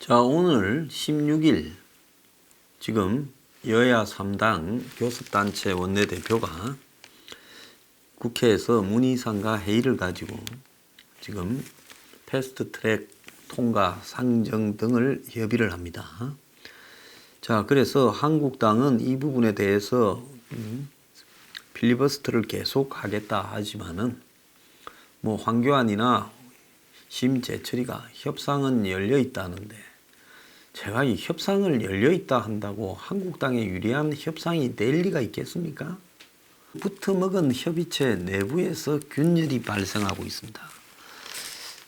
자, 오늘 16일 지금 여야 3당 교섭단체 원내대표가 국회에서 문희상과 회의를 가지고 지금 패스트트랙 통과 상정 등을 협의를 합니다. 자, 그래서 한국당은 이 부분에 대해서 필리버스터를 계속 하겠다 하지만은 황교안이나 심재철이가 협상은 열려 있다는데, 제가 이 협상을 열려 있다 한다고 한국당에 유리한 협상이 될 리가 있겠습니까? 붙어먹은 협의체 내부에서 균열이 발생하고 있습니다.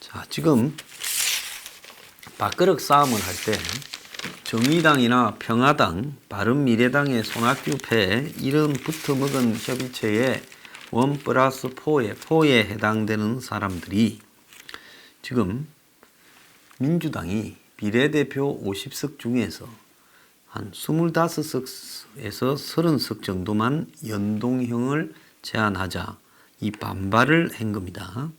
자, 지금 밥그릇 싸움을 할 때 정의당이나 평화당, 바른미래당의 손학규패 이런 붙어먹은 협의체의 1+4에 해당되는 사람들이 지금 민주당이 비례대표 50석 중에서 한 25석에서 30석 정도만 연동형을 제한하자 이 반발을 한 겁니다.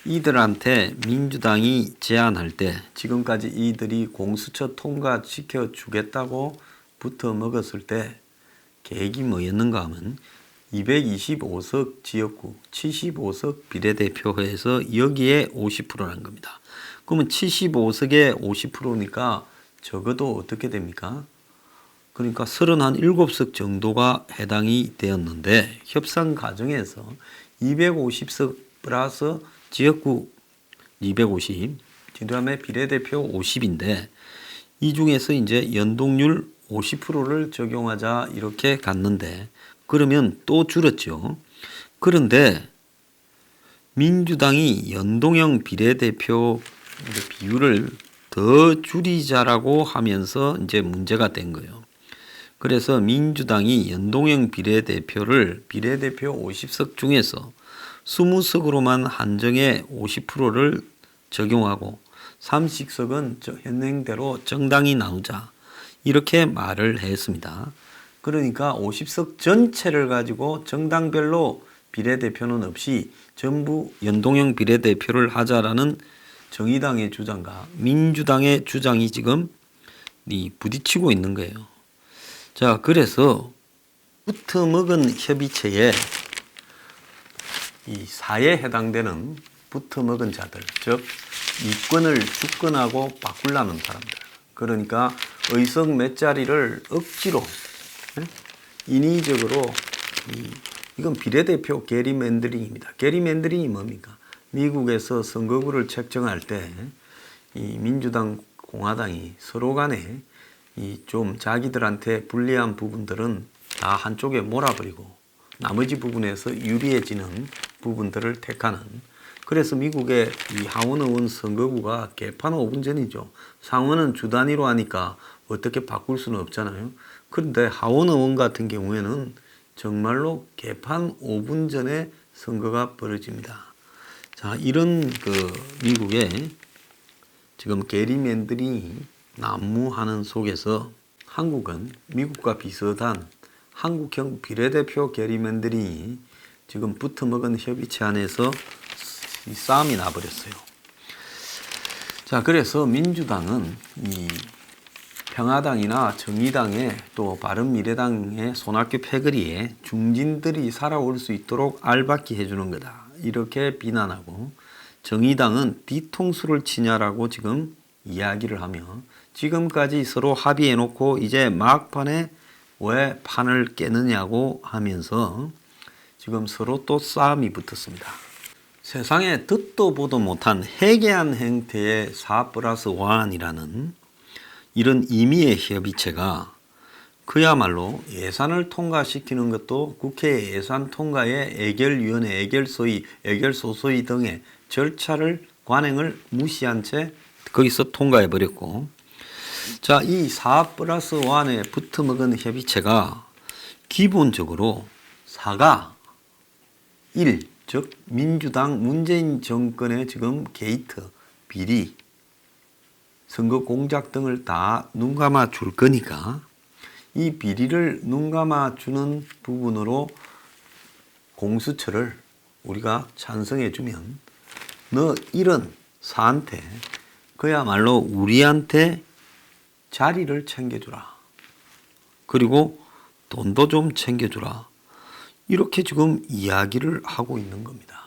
이들한테 민주당이 제안할 때 지금까지 이들이 공수처 통과시켜 주겠다고 붙어 먹었을 때 계획이 뭐였는가 하면 225석 지역구 75석 비례대표회에서 여기에 50%란 겁니다. 그러면 75석에 50%니까 적어도 어떻게 됩니까? 그러니까 37석 정도가 해당이 되었는데, 협상 과정에서 250석 플러스 지역구 250, 그 다음에 비례대표 50인데 이 중에서 이제 연동률 50%를 적용하자 이렇게 갔는데, 그러면 또 줄었죠. 그런데 민주당이 연동형 비례대표 비율을 더 줄이자라고 하면서 이제 문제가 된 거예요. 그래서 민주당이 연동형 비례대표를 비례대표 50석 중에서 20석으로만 한정해 50%를 적용하고 30석은 현행대로 정당이 나누자 이렇게 말을 했습니다. 그러니까 50석 전체를 가지고 정당별로 비례대표는 없이 전부 연동형 비례대표를 하자라는 정의당의 주장과 민주당의 주장이 지금 부딪히고 있는 거예요. 자, 그래서 붙어먹은 협의체에 이 4에 해당되는 붙어먹은 자들, 즉 이권을 주권하고 바꾸려는 사람들, 그러니까 의석 몇 자리를 억지로 인위적으로 이건 비례대표 게리맨더링입니다. 게리맨더링이 뭡니까? 미국에서 선거구를 책정할 때 이 민주당, 공화당이 서로 간에 이 좀 자기들한테 불리한 부분들은 다 한쪽에 몰아버리고 나머지 부분에서 유리해지는 부분들을 택하는, 그래서 미국의 이 하원 의원 선거구가 개판 5분 전이죠. 상원은 주 단위로 하니까 어떻게 바꿀 수는 없잖아요. 그런데 하원 의원 같은 경우에는 정말로 개판 5분 전에 선거가 벌어집니다. 자, 이런 미국의 지금 게리맨들이 난무하는 속에서 한국은 미국과 비슷한 한국형 비례대표 게리맨들이 지금 붙어먹은 협의체 안에서 이 싸움이 나버렸어요. 자, 그래서 민주당은 이 평화당이나 정의당의 또 바른미래당의 손학규 패거리에 중진들이 살아올 수 있도록 알박기 해주는 거다 이렇게 비난하고, 정의당은 뒤통수를 치냐라고 지금 이야기를 하며 지금까지 서로 합의해놓고 이제 막판에 왜 판을 깨느냐고 하면서 지금 서로 또 싸움이 붙었습니다. 세상에 듣도 보도 못한 해괴한 형태의 4+1이라는 이런 임의의 협의체가 그야말로 예산을 통과시키는 것도 국회 예산 통과의 예결위원회, 예결소위, 예결소소위 등의 절차를 관행을 무시한 채 거기서 통과해버렸고, 자, 이 4+1에 붙어먹은 협의체가 기본적으로 4가 1, 즉 민주당 문재인 정권의 지금 게이트, 비리, 선거 공작 등을 다 눈감아 줄 거니까 이 비리를 눈감아 주는 부분으로 공수처를 우리가 찬성해 주면 너 이런 사한테 그야말로 우리한테 자리를 챙겨주라. 그리고 돈도 좀 챙겨주라. 이렇게 지금 이야기를 하고 있는 겁니다.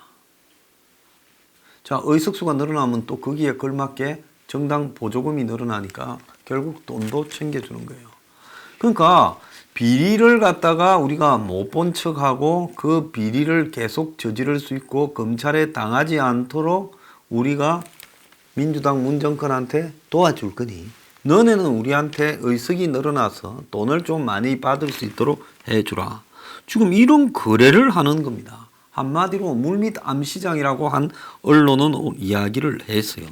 자, 의석수가 늘어나면 또 거기에 걸맞게 정당 보조금이 늘어나니까 결국 돈도 챙겨주는 거예요. 그러니까 비리를 갖다가 우리가 못 본 척하고 그 비리를 계속 저지를 수 있고 검찰에 당하지 않도록 우리가 민주당 문정권한테 도와줄 거니 너네는 우리한테 의석이 늘어나서 돈을 좀 많이 받을 수 있도록 해주라. 지금 이런 거래를 하는 겁니다. 한마디로 물밑 암시장이라고 한 언론은 이야기를 했어요.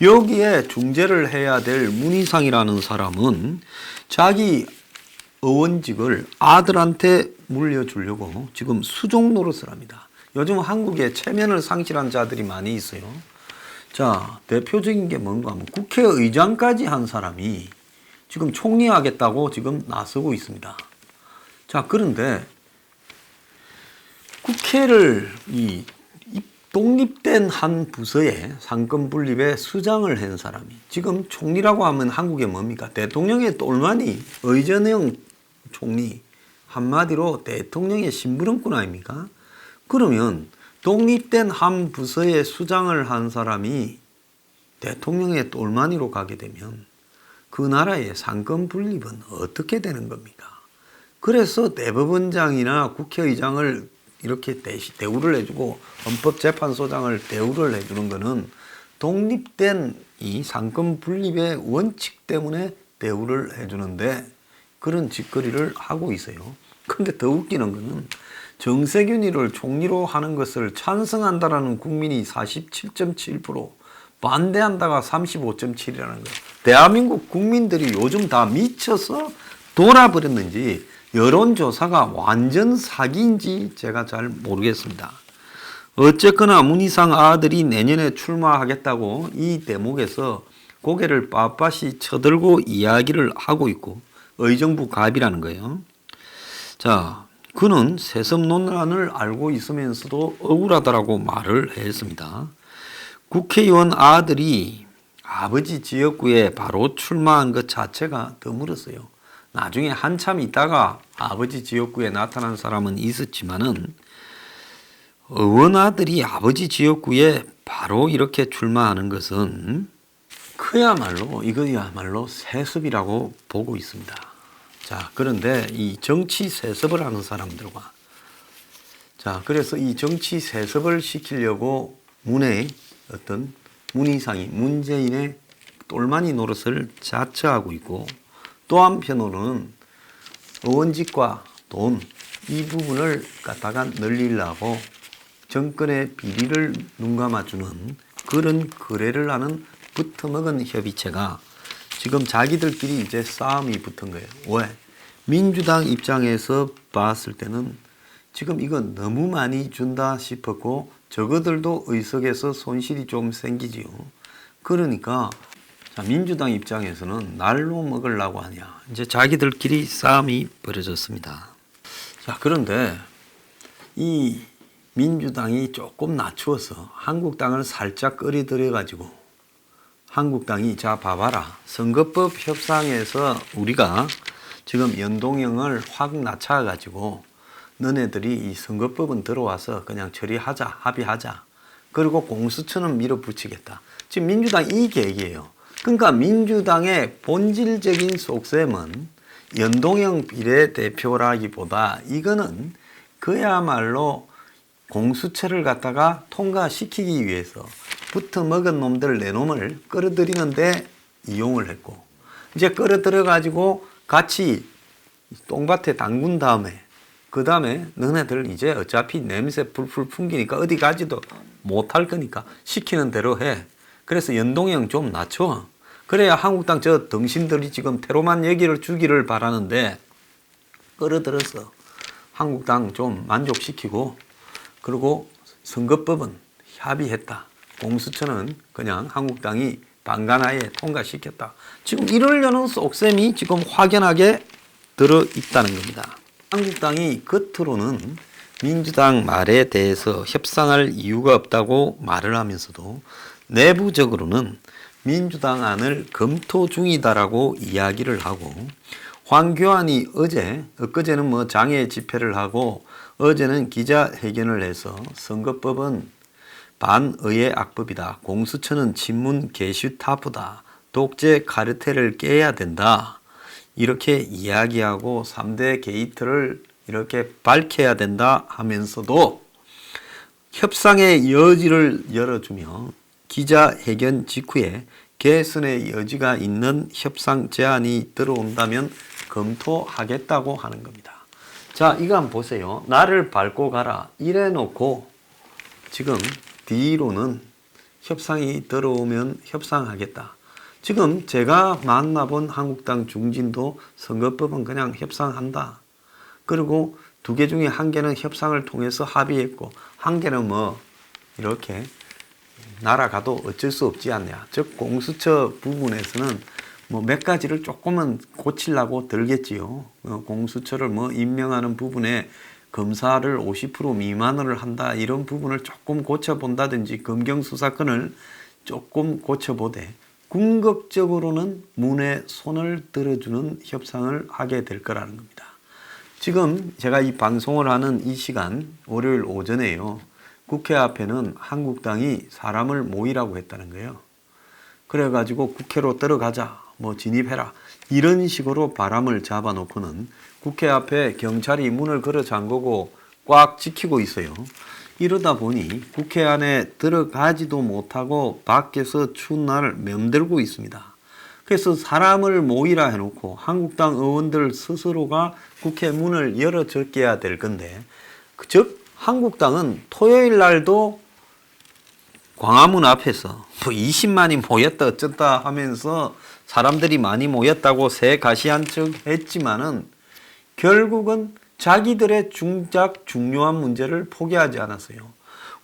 여기에 중재를 해야 될 문희상이라는 사람은 자기 의원직을 아들한테 물려주려고 지금 수종 노릇을 합니다. 요즘 한국에 체면을 상실한 자들이 많이 있어요. 자, 대표적인 게 뭔가 하면 국회의장까지 한 사람이 지금 총리하겠다고 지금 나서고 있습니다. 자, 그런데 국회를 이 독립된 한 부서의 상권 분립에 수장을 한 사람이 지금 총리라고 하면 한국에 뭡니까? 대통령의 똘마니 의전영 총리, 한마디로 대통령의 심부름꾼 아닙니까? 그러면 독립된 한 부서의 수장을 한 사람이 대통령의 똘마니로 가게 되면 그 나라의 상권 분립은 어떻게 되는 겁니까? 그래서 대법원장이나 국회의장을 이렇게 대우를 해주고 헌법재판소장을 대우를 해주는 것은 독립된 이 상권 분립의 원칙 때문에 대우를 해주는데 그런 짓거리를 하고 있어요. 그런데 더 웃기는 것은 정세균이를 총리로 하는 것을 찬성한다라는 국민이 47.7%, 반대한다가 35.7이라는 거예요. 대한민국 국민들이 요즘 다 미쳐서 돌아버렸는지 여론조사가 완전 사기인지 제가 잘 모르겠습니다. 어쨌거나 문희상 아들이 내년에 출마하겠다고 이 대목에서 고개를 빳빳이 쳐들고 이야기를 하고 있고 의정부 갑이라는 거예요. 자, 그는 세습 논란을 알고 있으면서도 억울하다라고 말을 했습니다. 국회의원 아들이 아버지 지역구에 바로 출마한 것 자체가 드물었어요. 나중에 한참 있다가 아버지 지역구에 나타난 사람은 있었지만은 의원 아들이 아버지 지역구에 바로 이렇게 출마하는 것은 이거야말로 세습이라고 보고 있습니다. 자, 그런데 이 정치 세습을 하는 사람들과 그래서 이 정치 세습을 시키려고 문희상이 문재인의 똘마니 노릇을 자처하고 있고 또 한편으로는 의원직과 돈 이 부분을 갖다가 늘리려고 정권의 비리를 눈감아주는 그런 거래를 하는 붙어먹은 협의체가 지금 자기들끼리 이제 싸움이 붙은 거예요. 왜? 민주당 입장에서 봤을 때는 지금 이건 너무 많이 준다 싶었고 저거들도 의석에서 손실이 좀 생기지요. 그러니까 민주당 입장에서는 날로 먹으려고 하냐. 이제 자기들끼리 싸움이 벌어졌습니다. 자, 그런데 이 민주당이 조금 낮추어서 한국당을 살짝 끌어들여 가지고 한국당이 자 봐봐라. 선거법 협상에서 우리가 지금 연동형을 확 낮춰 가지고 너네들이 이 선거법은 들어와서 그냥 처리하자, 합의하자. 그리고 공수처는 밀어붙이겠다. 지금 민주당 이 계획이에요. 그러니까 민주당의 본질적인 속셈은 연동형 비례대표라기보다 이거는 그야말로 공수처를 갖다가 통과시키기 위해서 붙어먹은 놈들 네 놈을 끌어들이는데 이용을 했고 이제 끌어들여 가지고 같이 똥밭에 담근 다음에 그 다음에 너네들 이제 어차피 냄새 풀풀 풍기니까 어디 가지도 못할 거니까 시키는 대로 해. 그래서 연동형 좀 낮춰. 그래야 한국당 저 등신들이 지금 테러만 얘기를 주기를 바라는데 끌어들여서 한국당 좀 만족시키고 그리고 선거법은 합의했다. 공수처는 그냥 한국당이 방관하에 통과시켰다. 지금 이러려는 속셈이 지금 확연하게 들어있다는 겁니다. 한국당이 겉으로는 민주당 말에 대해서 협상할 이유가 없다고 말을 하면서도 내부적으로는 민주당 안을 검토 중이다라고 이야기를 하고, 황교안이 엊그제는 뭐 장애 집회를 하고 어제는 기자회견을 해서 선거법은 반의회 악법이다. 공수처는 친문 게슈타프다. 독재 카르텔을 깨야 된다. 이렇게 이야기하고 3대 게이트를 이렇게 밝혀야 된다 하면서도 협상의 여지를 열어주며 기자회견 직후에 개선의 여지가 있는 협상 제안이 들어온다면 검토하겠다고 하는 겁니다. 자, 이거 한번 보세요. 나를 밟고 가라. 이래놓고 지금 뒤로는 협상이 들어오면 협상하겠다. 지금 제가 만나본 한국당 중진도 선거법은 그냥 협상한다. 그리고 2개 중에 1개는 협상을 통해서 합의했고 1개는 뭐 이렇게 날아가도 어쩔 수 없지 않냐. 즉 공수처 부분에서는 뭐 몇 가지를 조금은 고치려고 들겠지요. 공수처를 뭐 임명하는 부분에 검사를 50% 미만을 한다. 이런 부분을 조금 고쳐본다든지 검경수사권을 조금 고쳐보되 궁극적으로는 문에 손을 들어주는 협상을 하게 될 거라는 겁니다. 지금 제가 이 방송을 하는 이 시간 월요일 오전에요. 국회 앞에는 한국당이 사람을 모이라고 했다는 거예요. 그래가지고 국회로 들어가자, 뭐 진입해라 이런 식으로 바람을 잡아놓고는 국회 앞에 경찰이 문을 걸어 잠그고 꽉 지키고 있어요. 이러다 보니 국회 안에 들어가지도 못하고 밖에서 추운 날을 맴돌고 있습니다. 그래서 사람을 모이라 해놓고 한국당 의원들 스스로가 국회 문을 열어 제껴야 될 건데, 즉 한국당은 토요일 날도 광화문 앞에서 뭐 20만이 모였다 어쩌다 하면서 사람들이 많이 모였다고 새가시한 척 했지만은 결국은 자기들의 중요한 문제를 포기하지 않았어요.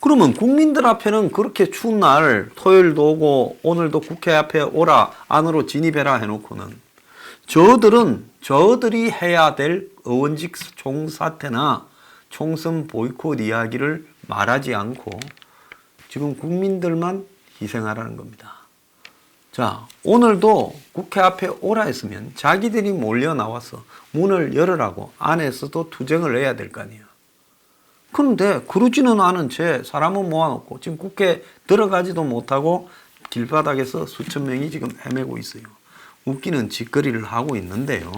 그러면 국민들 앞에는 그렇게 추운 날 토요일도 오고 오늘도 국회 앞에 오라 안으로 진입해라 해놓고는 저들이 해야 될 의원직 총사퇴나 총선 보이콧 이야기를 말하지 않고 지금 국민들만 희생하라는 겁니다. 자, 오늘도 국회 앞에 오라 했으면 자기들이 몰려 나와서 문을 열으라고 안에서도 투쟁을 해야 될 거 아니에요. 그런데 그러지는 않은 채 사람은 모아놓고 지금 국회 들어가지도 못하고 길바닥에서 수천 명이 지금 헤매고 있어요. 웃기는 짓거리를 하고 있는데요.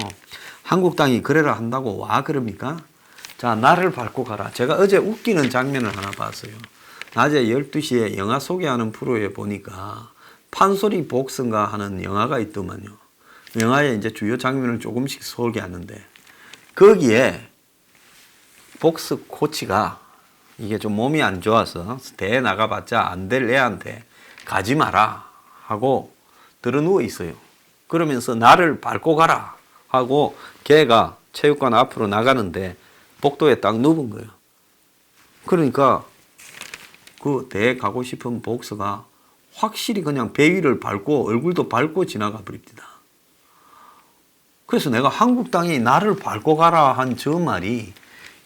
한국당이 그래라 한다고 와 그럽니까? 자, 나를 밟고 가라. 제가 어제 웃기는 장면을 하나 봤어요. 낮에 12시에 영화 소개하는 프로에 보니까 판소리 복선가 하는 영화가 있더만요. 영화의 이제 주요 장면을 조금씩 소개하는데 거기에 복스 코치가 이게 좀 몸이 안 좋아서 대회 나가봤자 안 될 애한테 가지 마라 하고 들어누워 있어요. 그러면서 나를 밟고 가라 하고 걔가 체육관 앞으로 나가는데 복도에 딱 누운 거예요. 그러니까 그 대회 가고 싶은 복서가 확실히 그냥 배 위를 밟고 얼굴도 밟고 지나가 버립니다. 그래서 내가 한국당이 나를 밟고 가라 한 저 말이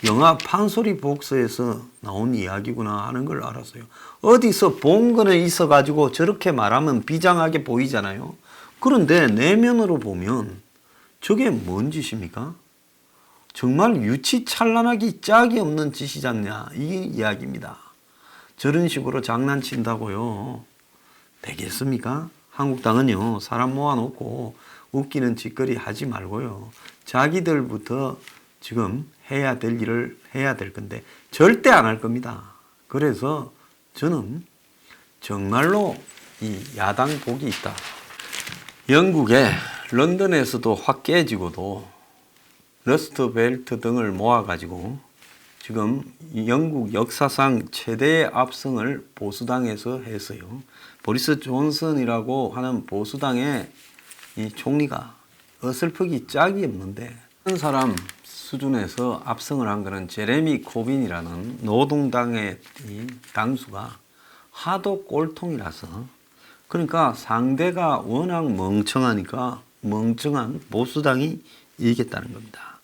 영화 판소리 복서에서 나온 이야기구나 하는 걸 알았어요. 어디서 본 거는 있어가지고 저렇게 말하면 비장하게 보이잖아요. 그런데 내면으로 보면 저게 뭔 짓입니까? 정말 유치찬란하기 짝이 없는 짓이지 않냐 이 이야기입니다. 저런 식으로 장난친다고요. 되겠습니까? 한국당은요 사람 모아놓고 웃기는 짓거리 하지 말고요. 자기들부터 지금 해야 될 일을 해야 될 건데 절대 안 할 겁니다. 그래서 저는 정말로 이 야당 복이 있다. 영국의 런던에서도 확 깨지고도 러스트벨트 등을 모아가지고 지금 영국 역사상 최대의 압승을 보수당에서 했어요. 보리스 존슨이라고 하는 보수당의 이 총리가 어설프기 짝이 없는데 한 사람 수준에서 압승을 한 거는 제레미 코빈이라는 노동당의 이 당수가 하도 꼴통이라서 그러니까 상대가 워낙 멍청하니까 멍청한 보수당이 이기겠다는 겁니다.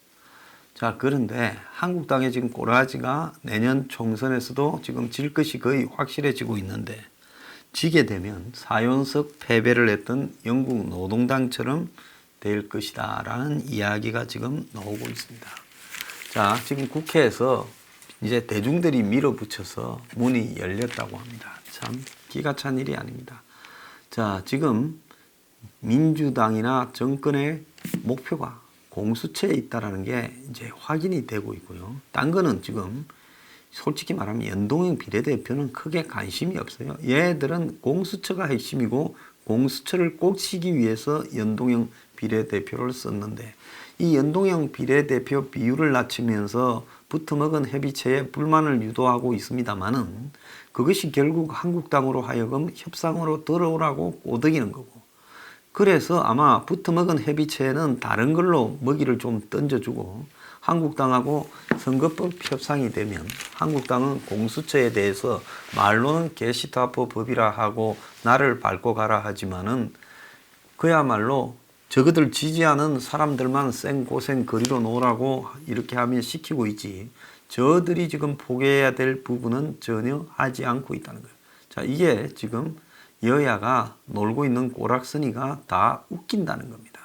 자, 그런데 한국당의 지금 꼬라지가 내년 총선에서도 지금 질 것이 거의 확실해지고 있는데 지게 되면 4연석 패배를 했던 영국 노동당처럼 될 것이다 라는 이야기가 지금 나오고 있습니다. 자, 지금 국회에서 이제 대중들이 밀어붙여서 문이 열렸다고 합니다. 참 기가 찬 일이 아닙니다. 자, 지금 민주당이나 정권의 목표가 공수처에 있다라는 게 이제 확인이 되고 있고요. 딴 거는 지금 솔직히 말하면 연동형 비례대표는 크게 관심이 없어요. 얘들은 공수처가 핵심이고 공수처를 꽂히기 위해서 연동형 비례대표를 썼는데 이 연동형 비례대표 비율을 낮추면서 붙어먹은 협의체에 불만을 유도하고 있습니다만은 그것이 결국 한국당으로 하여금 협상으로 들어오라고 꼬드기는 거고, 그래서 아마 붙어먹은 협의체에는 다른 걸로 먹이를 좀 던져주고 한국당하고 선거법 협상이 되면 한국당은 공수처에 대해서 말로는 게시타포 법이라 하고 나를 밟고 가라 하지만은 그야말로 저그들 지지하는 사람들만 생고생 거리로 놓으라고 이렇게 하면 시키고 있지, 저들이 지금 포기해야 될 부분은 전혀 하지 않고 있다는 거예요. 자, 이게 지금 여야가 놀고 있는 꼬락서니가 다 웃긴다는 겁니다.